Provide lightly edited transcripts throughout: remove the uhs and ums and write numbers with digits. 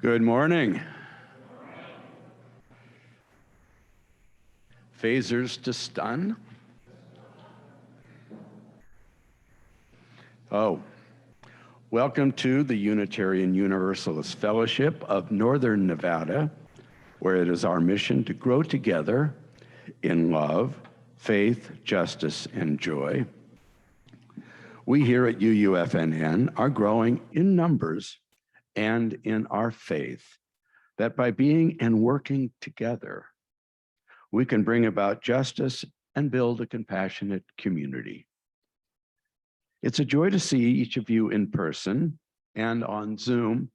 Good morning. Phasers to stun? Welcome to the Unitarian Universalist Fellowship of Northern Nevada, where it is our mission to grow together in love, faith, justice, and joy. We here at UUFNN are growing in numbers and in our faith that by being and working together, we can bring about justice and build a compassionate community. It's a joy to see each of you in person and on Zoom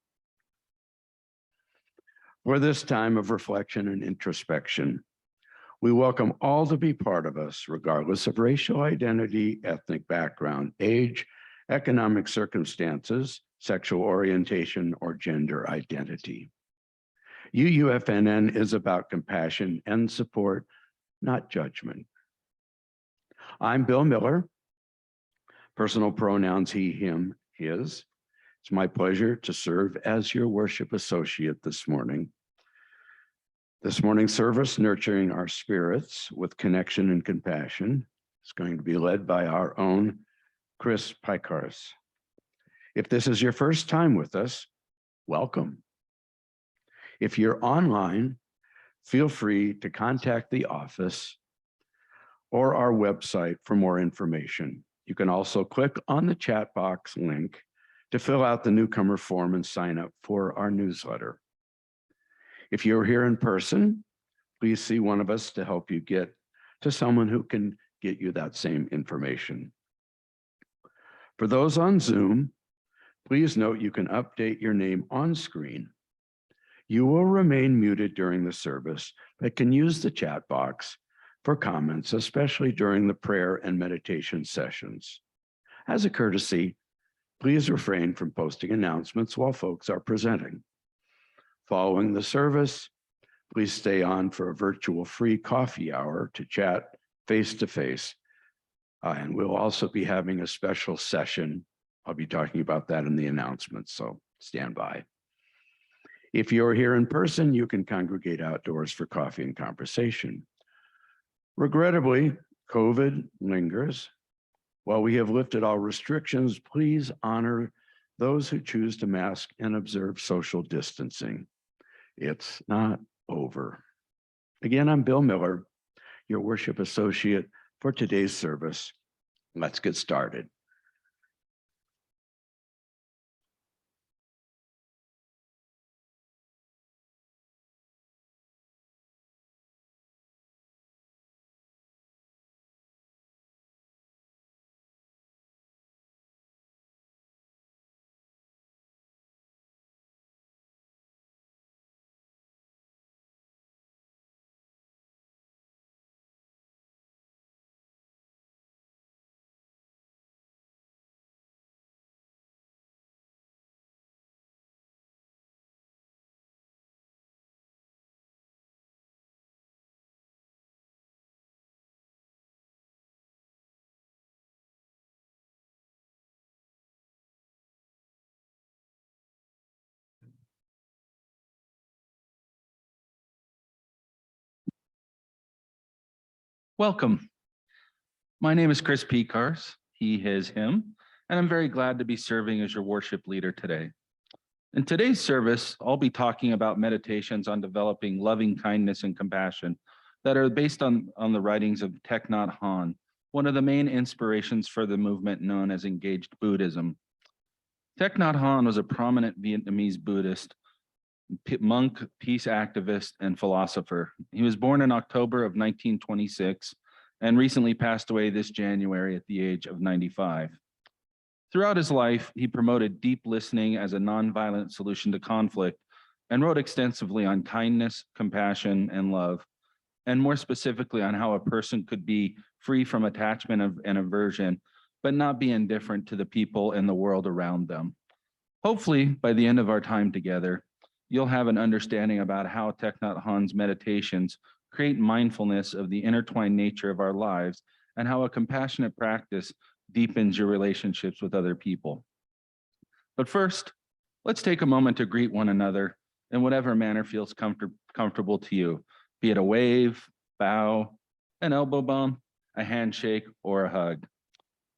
for this time of reflection and introspection. We welcome all to be part of us, regardless of racial identity, ethnic background, age, economic circumstances, sexual orientation, or gender identity. UUFNN is about compassion and support, not judgment. I'm Bill Miller, personal pronouns he, him, his. It's my pleasure to serve as your worship associate this morning. This morning's service, Nurturing Our Spirits with Connection and Compassion, is going to be led by our own Chris Pikaris. If this is your first time with us, welcome. If you're online, feel free to contact the office or our website for more information. You can also click on the chat box link to fill out the newcomer form and sign up for our newsletter. If you're here in person, please see one of us to help you get to someone who can get you that same information. For those on Zoom, please note you can update your name on screen. You will remain muted during the service, but can use the chat box for comments, especially during the prayer and meditation sessions. As a courtesy, please refrain from posting announcements while folks are presenting. Following the service, please stay on for a virtual free coffee hour to chat face-to-face. And we'll also be having a special session. I'll be talking about that in the announcements, so stand by. If you're here in person, you can congregate outdoors for coffee and conversation. Regrettably, COVID lingers. While we have lifted all restrictions, please honor those who choose to mask and observe social distancing. It's not over. Again, I'm Bill Miller, your worship associate for today's service. Let's get started. Welcome. My name is Chris Pikaris, he, his, him, and I'm very glad to be serving as your worship leader today. In today's service, I'll be talking about meditations on developing loving kindness and compassion that are based on the writings of Thich Nhat Hanh, one of the main inspirations for the movement known as engaged Buddhism. Thich Nhat Hanh was a prominent Vietnamese Buddhist, monk, peace activist, and philosopher. He was born in October of 1926 and recently passed away this January at the age of 95. Throughout his life, he promoted deep listening as a nonviolent solution to conflict and wrote extensively on kindness, compassion, and love, and more specifically on how a person could be free from attachment and aversion, but not be indifferent to the people and the world around them. Hopefully, by the end of our time together, you'll have an understanding about how Thich Nhat Hanh's meditations create mindfulness of the intertwined nature of our lives and how a compassionate practice deepens your relationships with other people. But first, let's take a moment to greet one another in whatever manner feels comfortable to you, be it a wave, bow, an elbow bump, a handshake, or a hug.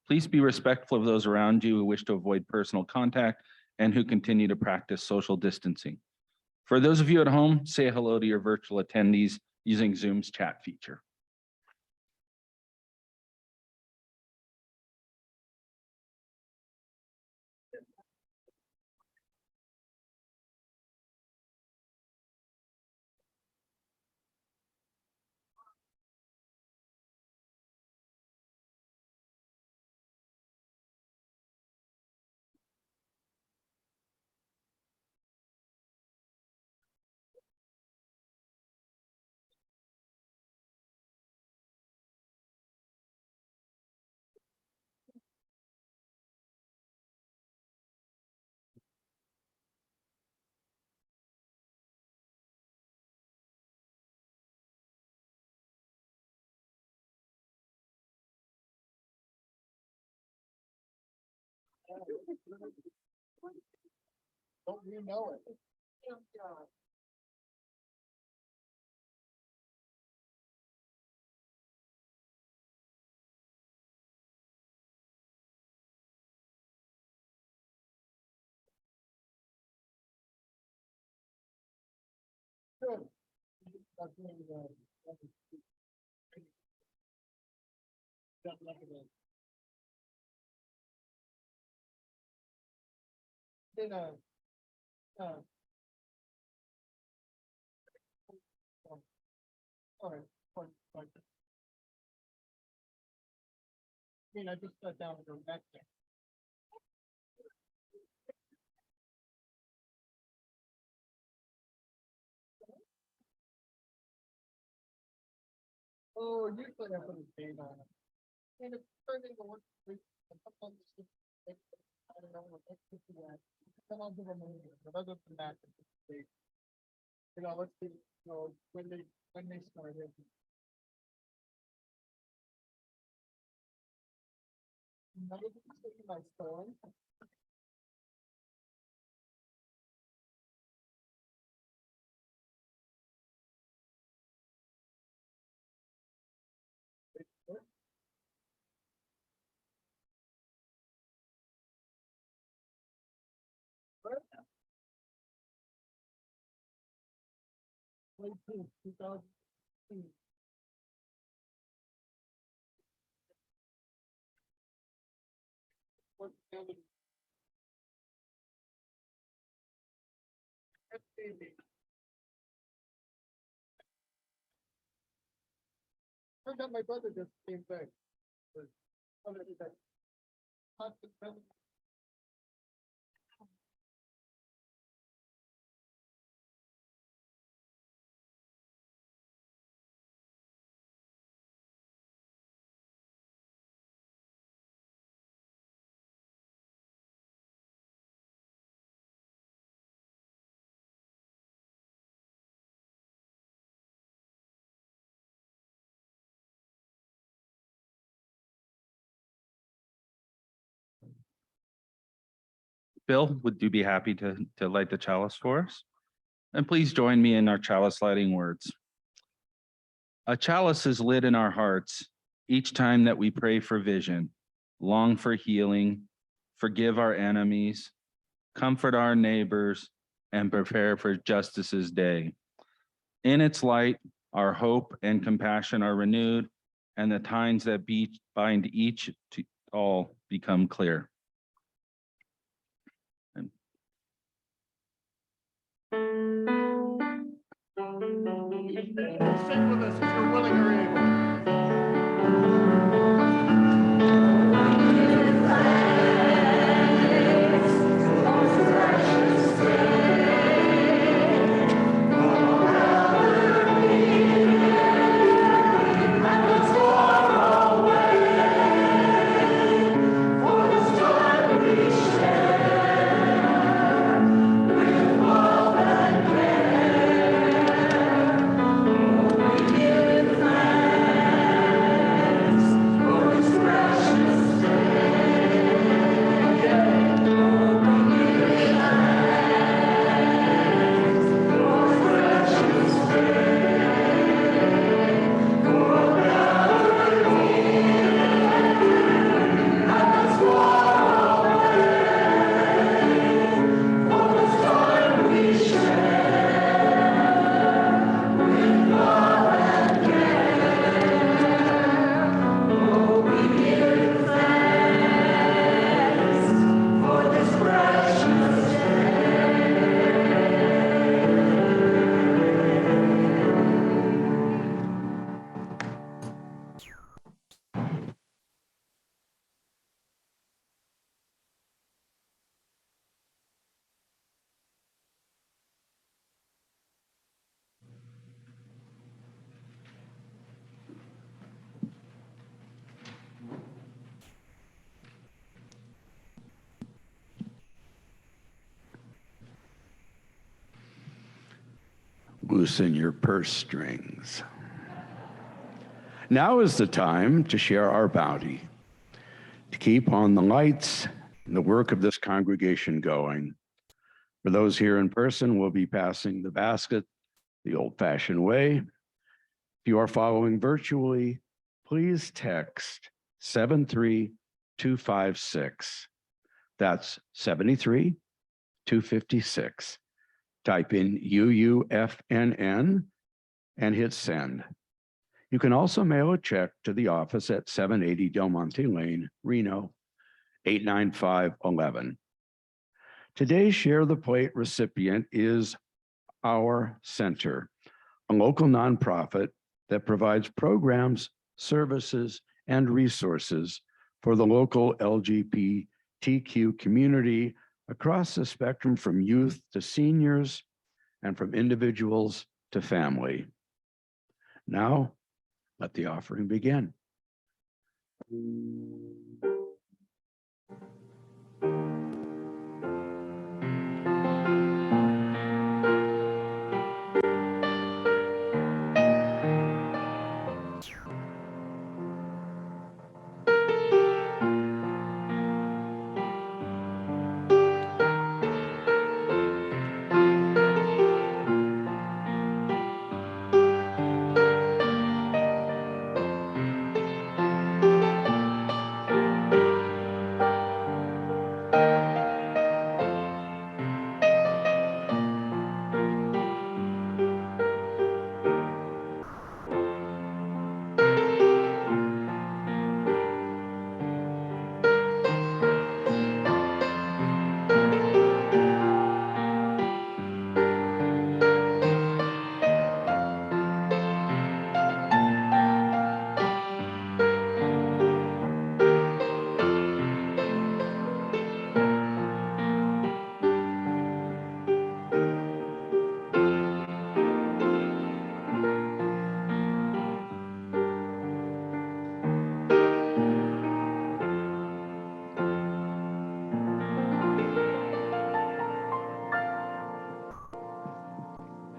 Please be respectful of those around you who wish to avoid personal contact and who continue to practice social distancing. For those of you at home, say hello to your virtual attendees using Zoom's chat feature. Don't you know it? Good. All right, fine. I mean, I just sat down and go back there. Oh, usually I put a date on it. And it's turning to work. Sometimes it's just, I don't know, what it's just that. Then I'll give them a minute, but other than that, it's just a date. You know, let's see, when they started. None of them taking my phone. Wait, 2000. What kind of baby? I got my brother just came back. Other than that, constant presence. Bill, would you be happy to light the chalice for us? And please join me in our chalice lighting words. A chalice is lit in our hearts each time that we pray for vision, long for healing, forgive our enemies, comfort our neighbors, and prepare for justice's day. In its light, our hope and compassion are renewed, and the ties that bind each to all become clear. Sing with us if you're willing or able. With love and grace. loosen your purse strings. Now is the time to share our bounty, to keep on the lights and the work of this congregation going. For those here in person, we'll be passing the basket the old-fashioned way. If you are following virtually, please text 73256. That's 73256. Type in UUFNN and hit send. You can also mail a check to the office at 780 Del Monte Lane, Reno, 89511. Today's Share the Plate recipient is Our Center, a local nonprofit that provides programs, services, and resources for the local LGBTQ community across the spectrum from youth to seniors and from individuals to family. Now, let the offering begin.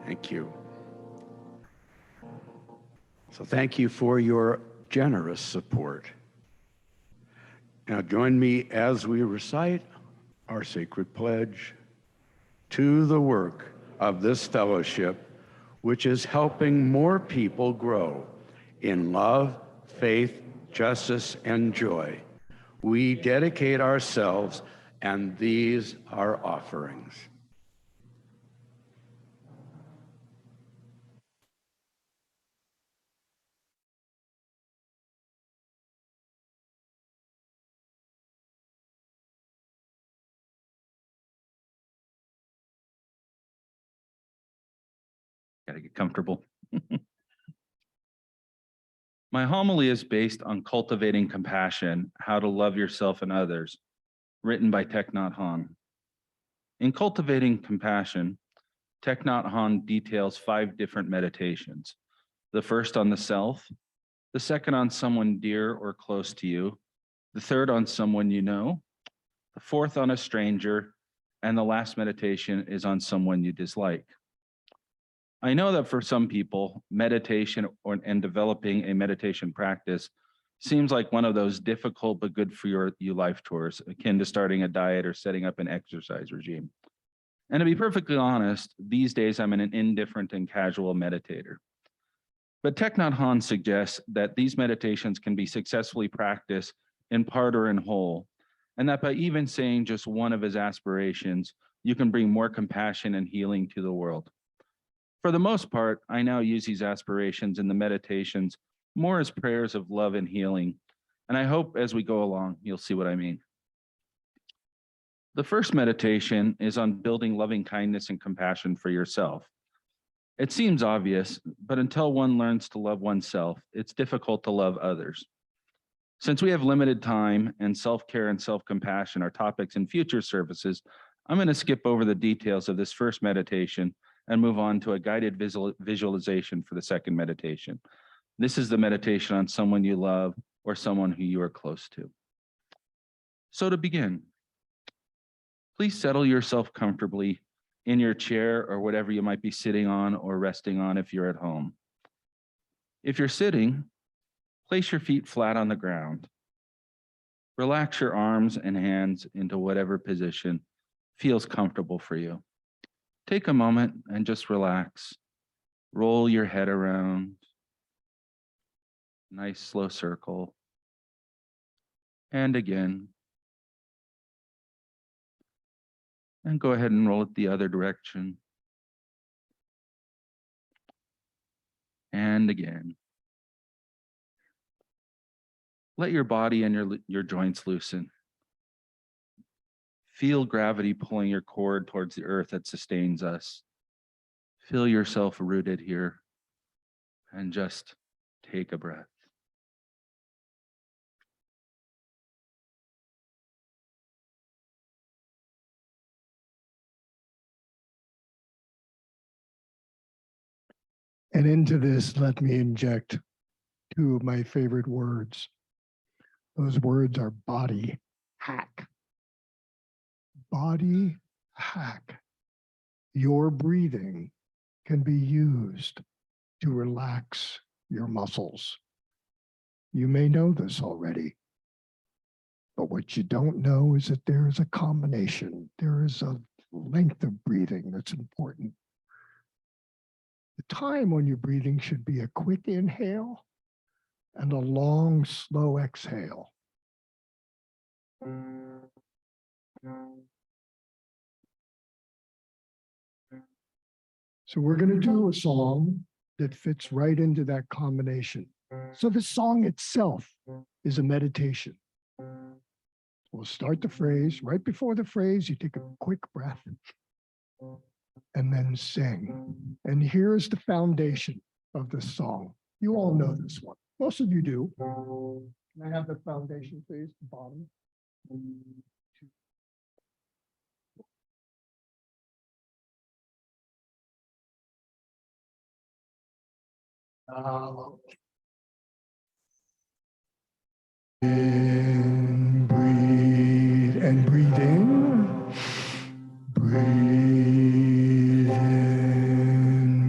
Thank you. So thank you for your generous support. Now join me as we recite our sacred pledge to the work of this fellowship, which is helping more people grow in love, faith, justice, and joy. We dedicate ourselves, and these are offerings. Gotta get comfortable. My homily is based on cultivating compassion, how to love yourself and others, written by Thich Nhat Hanh. In cultivating compassion, Thich Nhat Hanh details 5 different meditations. The first on the self, the second on someone dear or close to you, the third on someone you know, the fourth on a stranger, and the last meditation is on someone you dislike. I know that for some people, meditation and developing a meditation practice seems like one of those difficult but good for you life tours, akin to starting a diet or setting up an exercise regime. And to be perfectly honest, these days I'm an indifferent and casual meditator. But Thich Nhat Hanh suggests that these meditations can be successfully practiced in part or in whole, and that by even saying just one of his aspirations, you can bring more compassion and healing to the world. For the most part, I now use these aspirations in the meditations more as prayers of love and healing, and I hope as we go along, you'll see what I mean. The first meditation is on building loving kindness and compassion for yourself. It seems obvious, but until one learns to love oneself, it's difficult to love others. Since we have limited time and self-care and self-compassion are topics in future services, I'm going to skip over the details of this first meditation and move on to a guided visualization for the second meditation. This is the meditation on someone you love or someone who you are close to. So to begin, please settle yourself comfortably in your chair or whatever you might be sitting on or resting on if you're at home. If you're sitting, place your feet flat on the ground. Relax your arms and hands into whatever position feels comfortable for you. Take a moment and just relax. Roll your head around. Nice slow circle. And again. And go ahead and roll it the other direction. And again. Let your body and your joints loosen. Feel gravity pulling your cord towards the earth that sustains us. Feel yourself rooted here and just take a breath. And into this, let me inject two of my favorite words. Those words are body hack. Body hack. Your breathing can be used to relax your muscles. You may know this already, but what you don't know is that there is a combination. There is a length of breathing that's important. The time on your breathing should be a quick inhale and a long, slow exhale. So we're going to do a song that fits right into that combination. So the song itself is a meditation. We'll start the phrase. Right before the phrase, you take a quick breath and then sing. And here's the foundation of the song. You all know this one. Most of you do. Can I have the foundation, please? The bottom. In, breathe, and breathe in. Breathe in,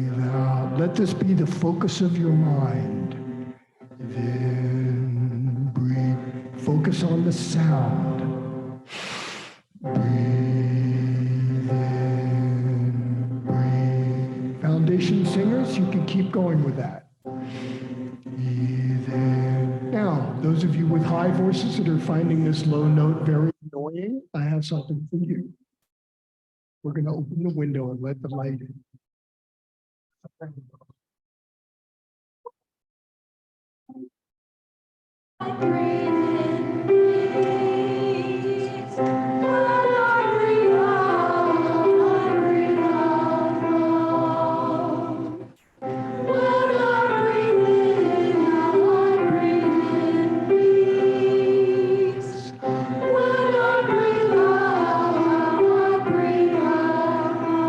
breathe out. Let this be the focus of your mind. Then breathe. Focus on the sound. Breathe in, breathe. Foundation singers, you can keep going with that. Breathe in. Now, those of you with high voices that are finding this low note very annoying, I have something for you. We're going to open the window and let the light in.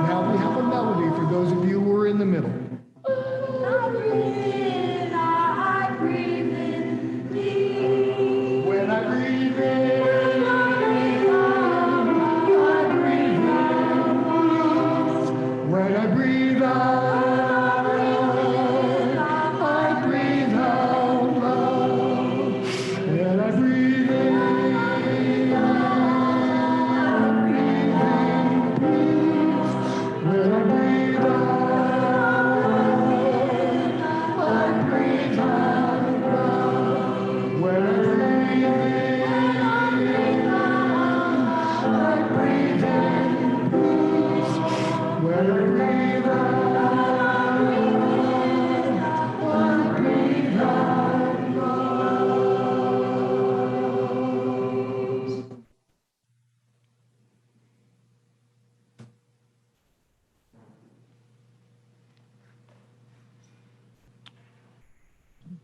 Now we have a melody for those of you who are in the middle. When I breathe in, I breathe in. When I breathe out, I breathe out loud. When I breathe in, I breathe in peace. When I breathe out, I breathe out loud. When I breathe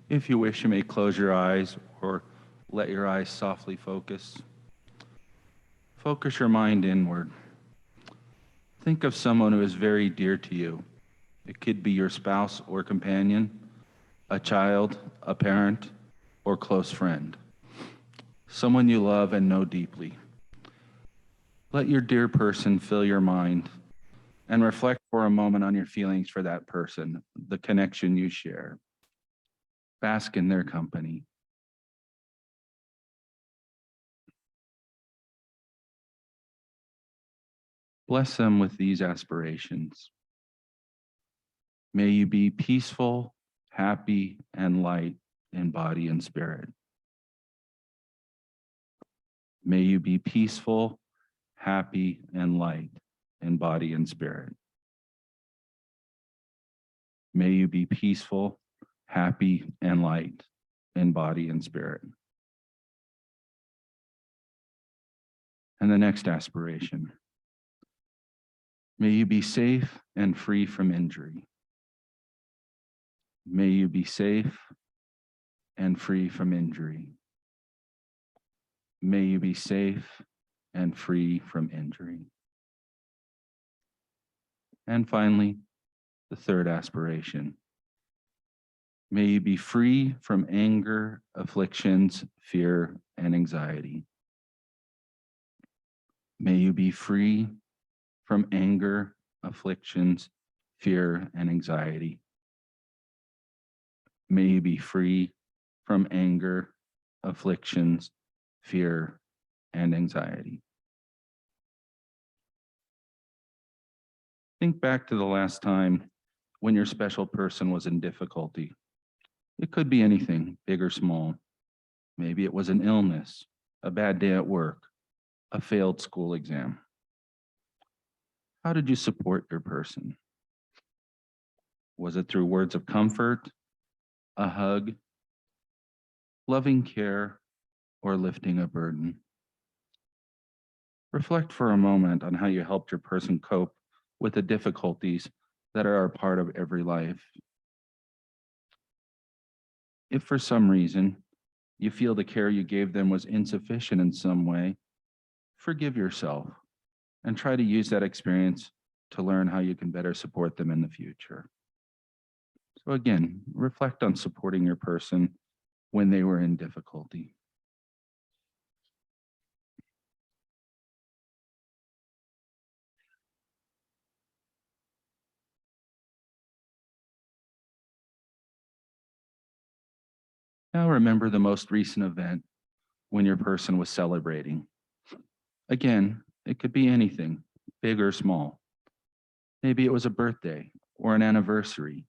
If you wish, you may close your eyes or let your eyes softly focus. Focus your mind inward. Think of someone who is very dear to you. It could be your spouse or companion, a child, a parent, or close friend. Someone you love and know deeply. Let your dear person fill your mind and reflect for a moment on your feelings for that person, the connection you share. Bask in their company. Bless them with these aspirations. May you be peaceful, happy, and light in body and spirit. May you be peaceful, happy, and light in body and spirit. May you be peaceful, happy, and light in body and spirit. And the next aspiration. May you be safe and free from injury. May you be safe and free from injury. May you be safe and free from injury. And finally, the third aspiration. May you be free from anger, afflictions, fear, and anxiety. May you be free from anger, afflictions, fear, and anxiety. May you be free from anger, afflictions, fear, and anxiety. Think back to the last time when your special person was in difficulty. It could be anything, big or small. Maybe it was an illness, a bad day at work, a failed school exam. How did you support your person? Was it through words of comfort, a hug, loving care, or lifting a burden? Reflect for a moment on how you helped your person cope with the difficulties that are a part of every life. If for some reason you feel the care you gave them was insufficient in some way, forgive yourself and try to use that experience to learn how you can better support them in the future. So again, reflect on supporting your person when they were in difficulty. Now remember the most recent event when your person was celebrating. Again, it could be anything, big or small. Maybe it was a birthday or an anniversary,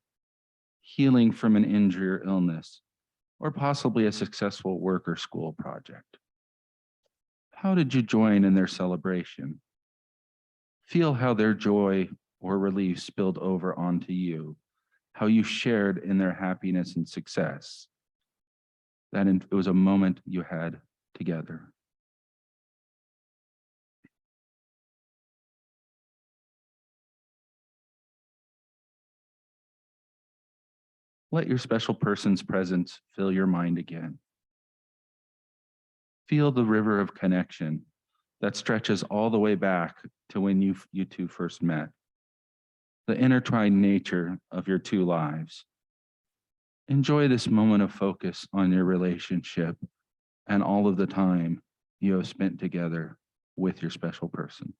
healing from an injury or illness, or possibly a successful work or school project. How did you join in their celebration? Feel how their joy or relief spilled over onto you, how you shared in their happiness and success. It was a moment you had together. Let your special person's presence fill your mind again. Feel the river of connection that stretches all the way back to when you two first met. The intertwined nature of your two lives. Enjoy this moment of focus on your relationship and all of the time you have spent together with your special person.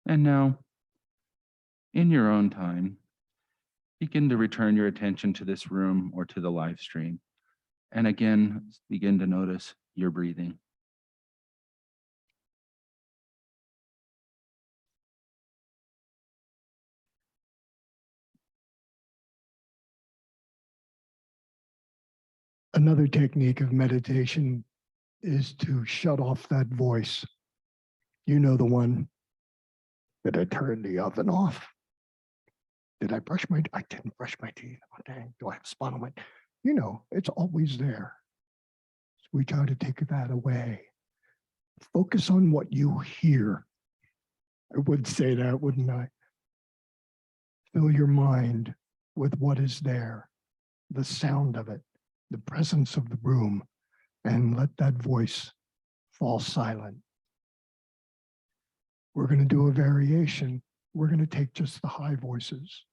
And now, in your own time, begin to return your attention to this room or to the live stream. And again, begin to notice your breathing. Another technique of meditation is to shut off that voice. You know the one. Did I turn the oven off? Did I brush my, I didn't brush my teeth. Oh, dang, do I have spot on my, you know, it's always there. So we try to take that away. Focus on what you hear. I would say that, wouldn't I? Fill your mind with what is there, the sound of it, the presence of the room and let that voice fall silent. We're going to do a variation. We're going to take just the high voices.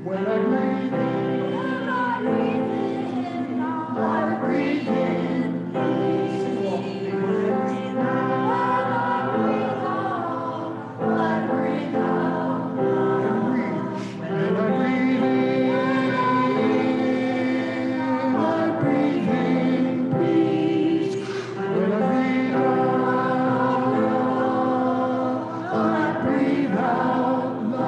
When I breathe in, I breathe in peace. When I breathe out, I breathe out love. When I breathe in, I breathe in peace. When I breathe out, I breathe out love.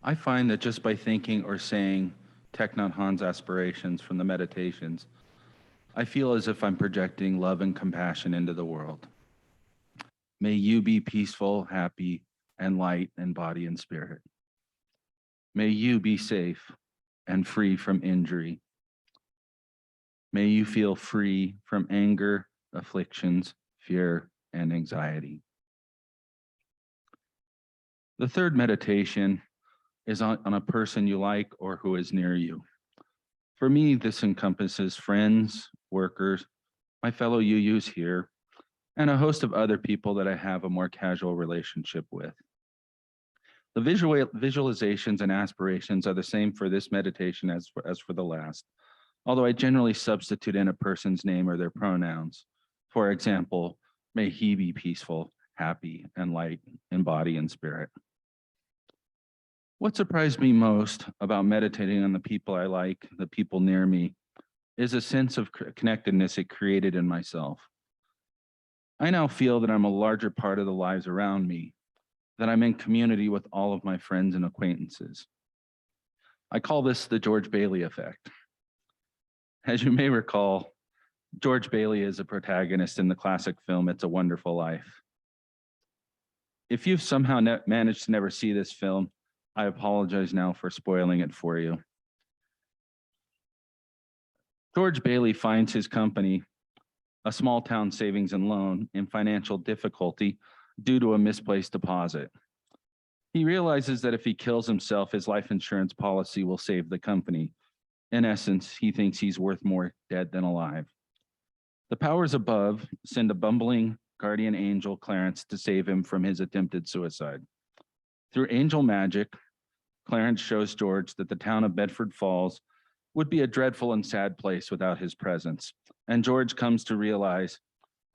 I find that just by thinking or saying Thich Nhat Hanh's aspirations from the meditations, I feel as if I'm projecting love and compassion into the world. May you be peaceful, happy, and light in body and spirit. May you be safe and free from injury. May you feel free from anger, afflictions, fear, and anxiety. The third meditation is on a person you like or who is near you. For me, this encompasses friends, workers, my fellow UUs here, and a host of other people that I have a more casual relationship with. The visualizations and aspirations are the same for this meditation as for the last, although I generally substitute in a person's name or their pronouns. For example, may he be peaceful, happy, and light in body and spirit. What surprised me most about meditating on the people I like, the people near me, is a sense of connectedness it created in myself. I now feel that I'm a larger part of the lives around me, that I'm in community with all of my friends and acquaintances. I call this the George Bailey effect. As you may recall, George Bailey is a protagonist in the classic film, It's a Wonderful Life. If you've somehow managed to never see this film, I apologize now for spoiling it for you. George Bailey finds his company, a small town savings and loan, in financial difficulty due to a misplaced deposit. He realizes that if he kills himself, his life insurance policy will save the company. In essence, he thinks he's worth more dead than alive. The powers above send a bumbling guardian angel, Clarence, to save him from his attempted suicide. Through angel magic, Clarence shows George that the town of Bedford Falls would be a dreadful and sad place without his presence. And George comes to realize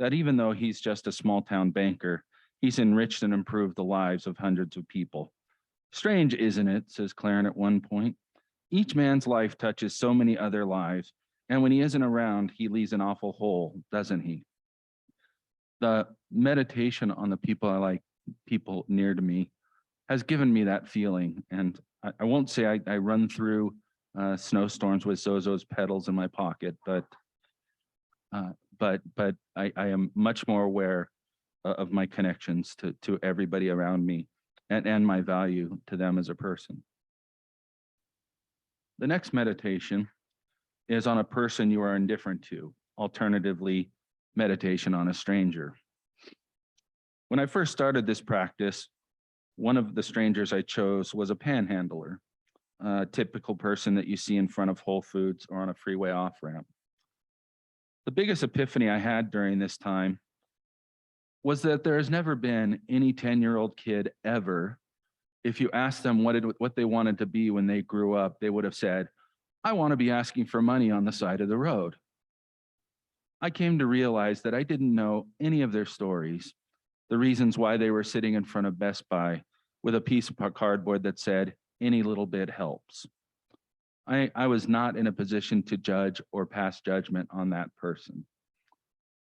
that even though he's just a small town banker, he's enriched and improved the lives of hundreds of people. Strange, isn't it, says Clarence at one point. Each man's life touches so many other lives, and when he isn't around, he leaves an awful hole, doesn't he? The meditation on the people I like, people near to me, has given me that feeling. And I won't say I run through snowstorms with Zozo's pedals in my pocket, but I am much more aware of my connections to everybody around me and my value to them as a person. The next meditation is on a person you are indifferent to, alternatively, meditation on a stranger. When I first started this practice, one of the strangers I chose was a panhandler, a typical person that you see in front of Whole Foods or on a freeway off-ramp. The biggest epiphany I had during this time was that there has never been any 10-year-old kid ever, if you asked them what they wanted to be when they grew up, they would have said, I want to be asking for money on the side of the road. I came to realize that I didn't know any of their stories, the reasons why they were sitting in front of Best Buy with a piece of cardboard that said, any little bit helps. I was not in a position to judge or pass judgment on that person.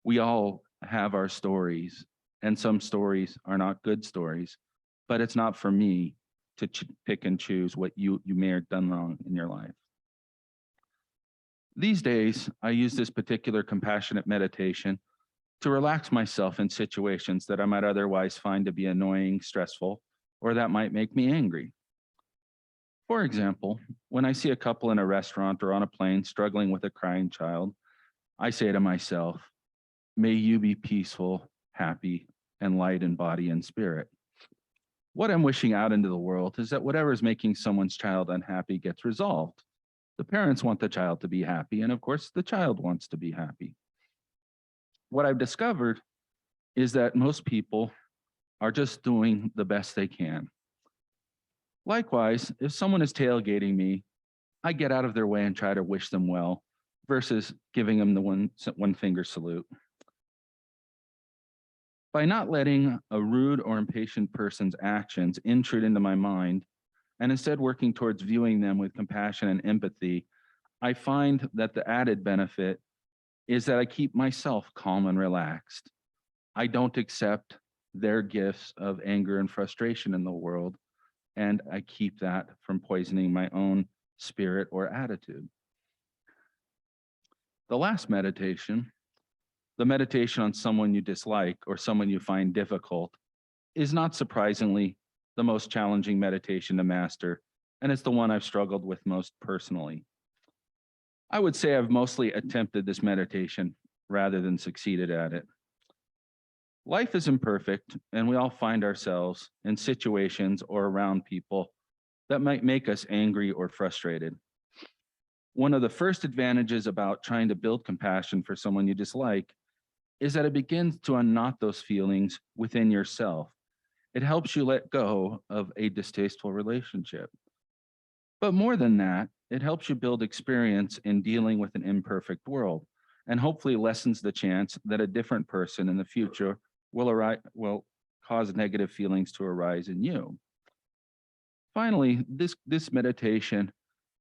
We all have our stories, and some stories are not good stories, but it's not for me to pick and choose what you may have done wrong in your life. These days, I use this particular compassionate meditation to relax myself in situations that I might otherwise find to be annoying, stressful, or that might make me angry. For example, when I see a couple in a restaurant or on a plane struggling with a crying child, I say to myself, may you be peaceful, happy, and light in body and spirit. What I'm wishing out into the world is that whatever is making someone's child unhappy gets resolved. The parents want the child to be happy, and of course, the child wants to be happy. What I've discovered is that most people are just doing the best they can. Likewise, if someone is tailgating me, I get out of their way and try to wish them well versus giving them the one finger salute. By not letting a rude or impatient person's actions intrude into my mind, and instead working towards viewing them with compassion and empathy, I find that the added benefit is that I keep myself calm and relaxed. I don't accept their gifts of anger and frustration in the world, and I keep that from poisoning my own spirit or attitude. The last meditation, the meditation on someone you dislike or someone you find difficult, is not surprisingly the most challenging meditation to master, and it's the one I've struggled with most personally. I would say I've mostly attempted this meditation rather than succeeded at it. Life is imperfect, and we all find ourselves in situations or around people that might make us angry or frustrated. One of the first advantages about trying to build compassion for someone you dislike is that it begins to unknot those feelings within yourself. It helps you let go of a distasteful relationship. But more than that, it helps you build experience in dealing with an imperfect world, and hopefully lessens the chance that a different person in the future will cause negative feelings to arise in you. Finally, this meditation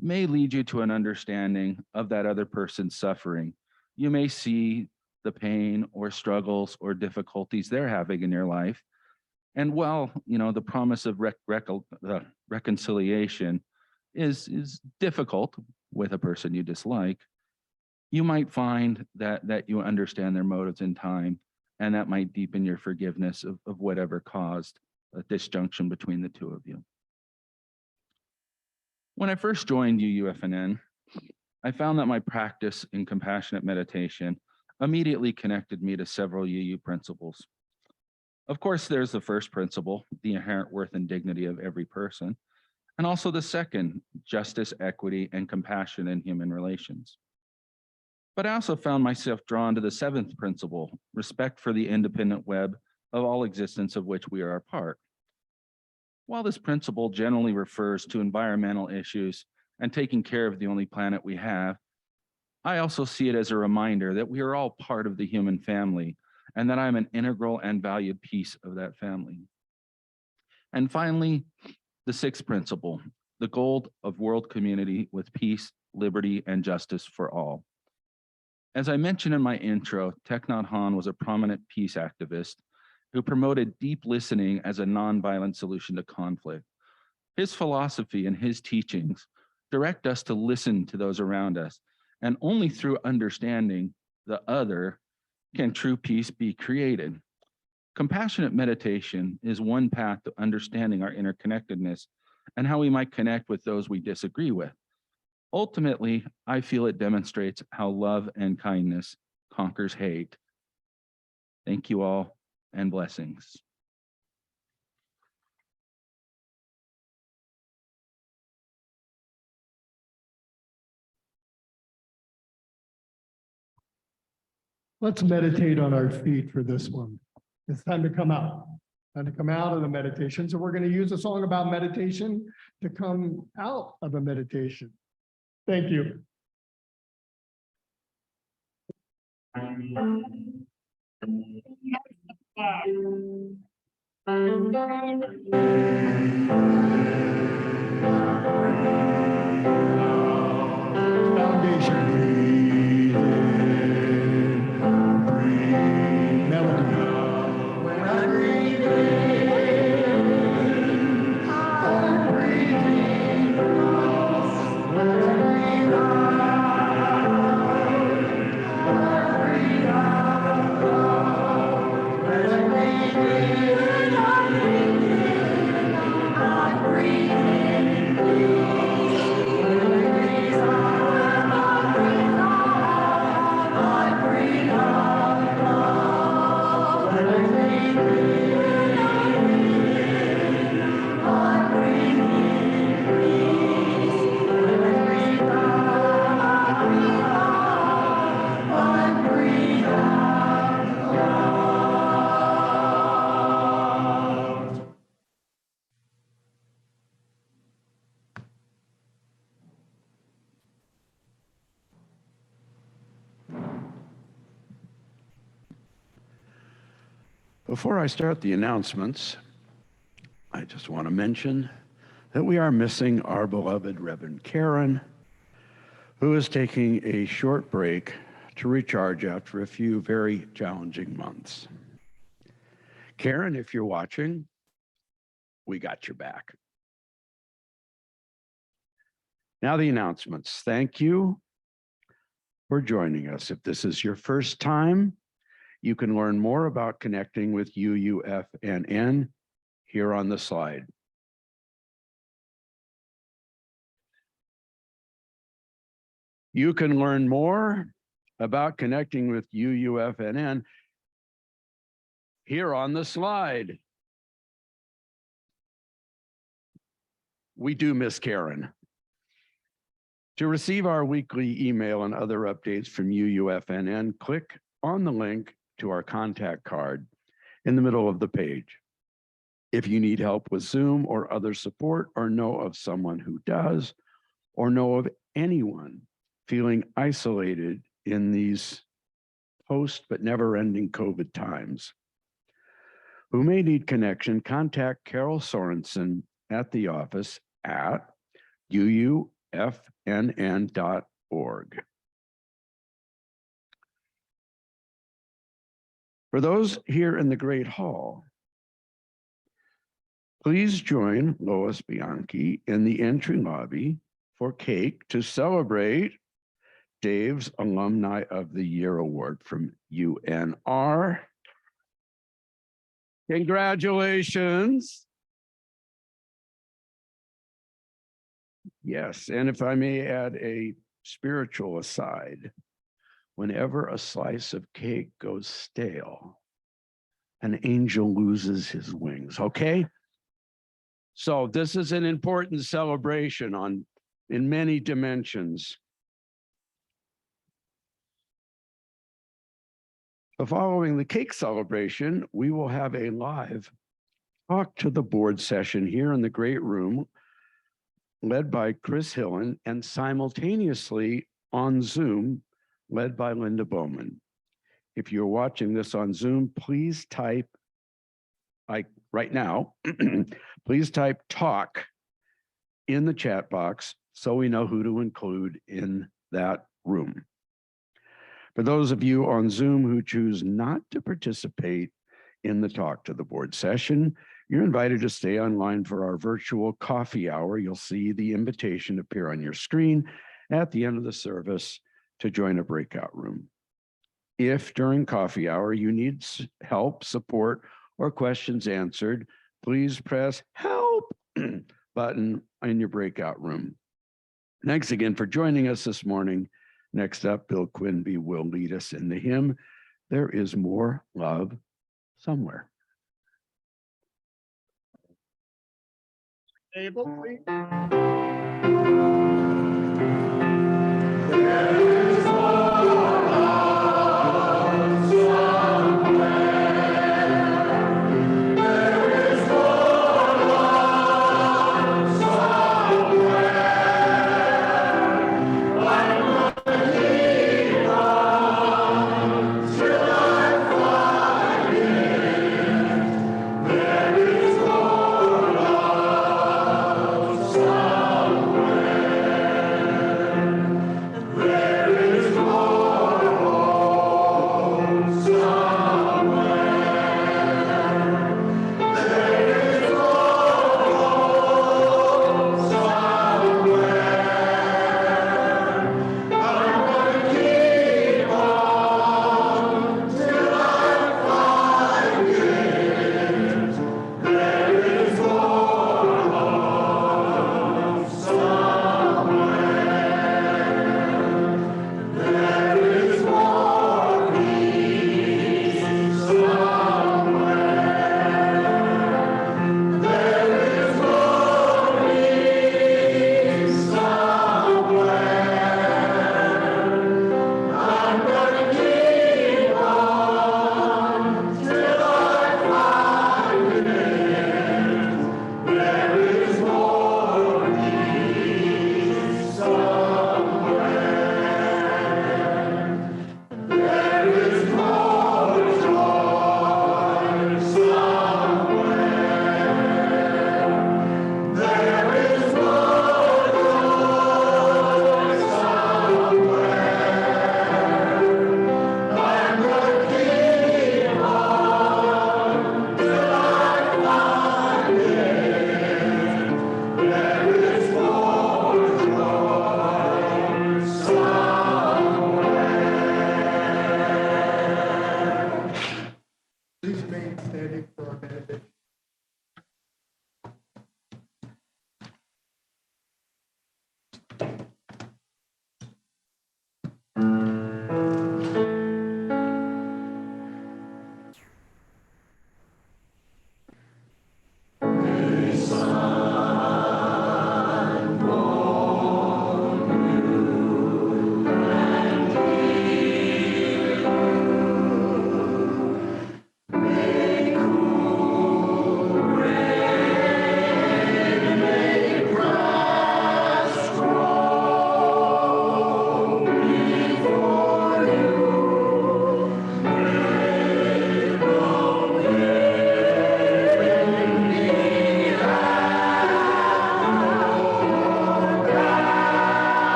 may lead you to an understanding of that other person's suffering. You may see the pain or struggles or difficulties they're having in your life. And while the promise of reconciliation is difficult with a person you dislike, you might find that you understand their motives in time, and that might deepen your forgiveness of whatever caused a disjunction between the two of you. When I first joined UUFNN, I found that my practice in compassionate meditation immediately connected me to several UU principles. Of course, there's the first principle, the inherent worth and dignity of every person, and also the second, justice, equity, and compassion in human relations. But I also found myself drawn to the seventh principle, respect for the independent web of all existence of which we are a part. While this principle generally refers to environmental issues and taking care of the only planet we have, I also see it as a reminder that we are all part of the human family, and that I'm an integral and valued piece of that family. And finally, the sixth principle, the goal of world community with peace, liberty, and justice for all. As I mentioned in my intro, Thich Nhat Hanh was a prominent peace activist who promoted deep listening as a nonviolent solution to conflict. His philosophy and his teachings direct us to listen to those around us, and only through understanding the other can true peace be created. Compassionate meditation is one path to understanding our interconnectedness and how we might connect with those we disagree with. Ultimately, I feel it demonstrates how love and kindness conquers hate. Thank you all, and blessings. Let's meditate on our feet for this one. It's time to come out. Time to come out of the meditation. So we're going to use a song about meditation to come out of a meditation. Thank you. Foundation. Breathe in, breathe. Melody. When I breathe in, I Before I start the announcements, I just want to mention that we are missing our beloved Reverend Karen, who is taking a short break to recharge after a few very challenging months. Karen, if you're watching, we got your back. Now the announcements. Thank you for joining us. If this is your first time, you can learn more about connecting with UUFNN here on the slide. You can learn more about connecting with UUFNN here on the slide. We do miss Karen. To receive our weekly email and other updates from UUFNN, click on the link to our contact card in the middle of the page. If you need help with Zoom or other support, or know of someone who does, or know of anyone feeling isolated in these post but never-ending COVID times, who may need connection, contact Carol Sorensen at the office at uufnn.org. For those here in the Great Hall, please join Lois Bianchi in the entry lobby for cake to celebrate Dave's Alumni of the Year Award from UNR. Congratulations. Yes, and if I may add a spiritual aside, whenever a slice of cake goes stale, an angel loses his wings, okay? So this is an important celebration in many dimensions. So following the cake celebration, we will have a live talk to the board session here in the great room, led by Chris Hillen, and simultaneously on Zoom, led by Linda Bowman. If you're watching this on Zoom, please type, right now, please type talk in the chat box so we know who to include in that room. For those of you on Zoom who choose not to participate in the talk to the board session, you're invited to stay online for our virtual coffee hour. You'll see the invitation appear on your screen at the end of the service to join a breakout room. If during coffee hour you need help, support, or questions answered, please press help button in your breakout room. Thanks again for joining us this morning. Next up, Bill Quinby will lead us in the hymn, There Is More Love Somewhere. Table, please. There is more love somewhere.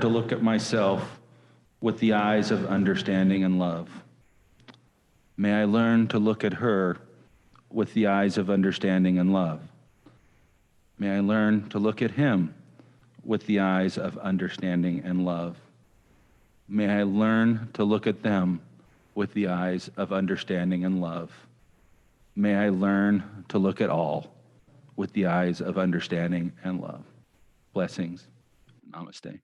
learn to look at myself with the eyes of understanding and love. May I learn to look at her with the eyes of understanding and love. May I learn to look at him with the eyes of understanding and love. May I learn to look at them with the eyes of understanding and love. May I learn to look at all with the eyes of understanding and love. Blessings. Namaste.